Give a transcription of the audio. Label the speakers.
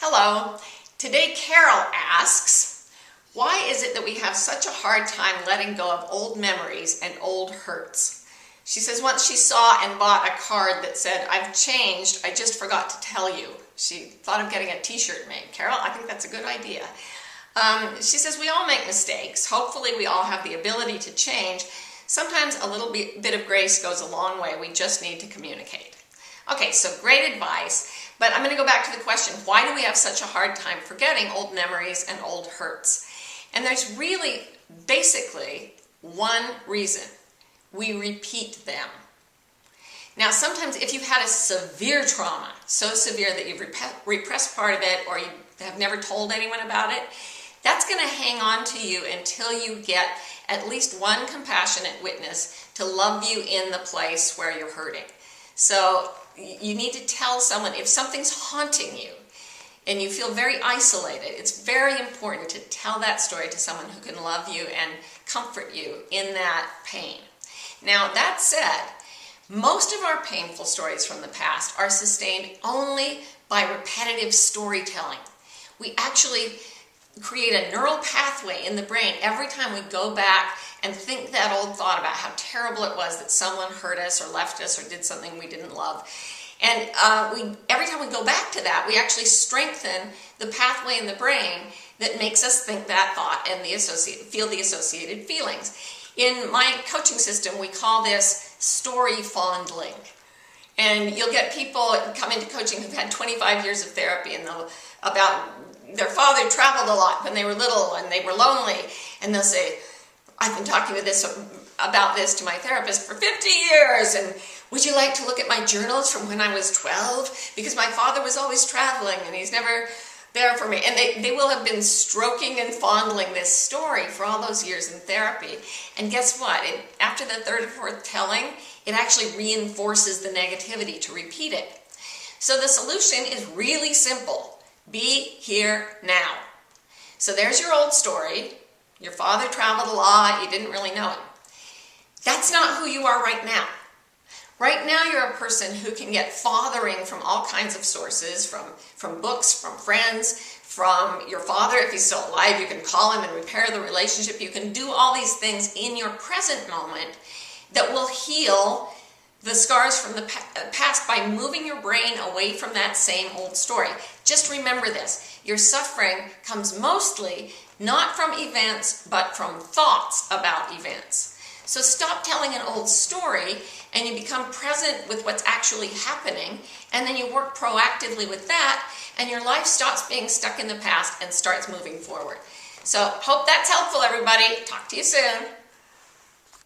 Speaker 1: Hello. Today Carol asks, why is it that we have such a hard time letting go of old memories and old hurts? She says once she saw and bought a card that said, "I've changed, I just forgot to tell you." She thought of getting a t-shirt made. Carol, I think that's a good idea. She says we all make mistakes. Hopefully we all have the ability to change. Sometimes a little bit of grace goes a long way. We just need to communicate. Okay, so great advice. But I'm going to go back to the question, why do we have such a hard time forgetting old memories and old hurts? And there's really, basically, one reason. We repeat them. Now, sometimes if you've had a severe trauma, so severe that you've repressed part of it or you have never told anyone about it, that's going to hang on to you until you get at least one compassionate witness to love you in the place where you're hurting. So you need to tell someone if something's haunting you and you feel very isolated. It's very important to tell that story to someone who can love you and comfort you in that pain. Now, that said, most of our painful stories from the past are sustained only by repetitive storytelling. We actually create a neural pathway in the brain every time we go back and think that old thought about how terrible it was that someone hurt us or left us or did something we didn't love. And every time we go back to that, we actually strengthen the pathway in the brain that makes us think that thought and feel the associated feelings. In my coaching system, we call this story fondling. And you'll get people come into coaching who've had 25 years of therapy and about their father traveled a lot when they were little and they were lonely. And they'll say, "I've been talking about this to my therapist for 50 years. And would you like to look at my journals from when I was 12? Because my father was always traveling and he's never there for me." And they will have been stroking and fondling this story for all those years in therapy. And guess what? After the third or fourth telling, it actually reinforces the negativity to repeat it. So the solution is really simple. Be here now. So there's your old story. Your father traveled a lot. You didn't really know him. That's not who you are right now. Right now, you're a person who can get fathering from all kinds of sources, from books, from friends, from your father. If he's still alive, you can call him and repair the relationship. You can do all these things in your present moment that will heal the scars from the past by moving your brain away from that same old story. Just remember this. Your suffering comes mostly not from events, but from thoughts about events. So stop telling an old story and you become present with what's actually happening, and then you work proactively with that, and your life stops being stuck in the past and starts moving forward. So hope that's helpful, everybody. Talk to you soon.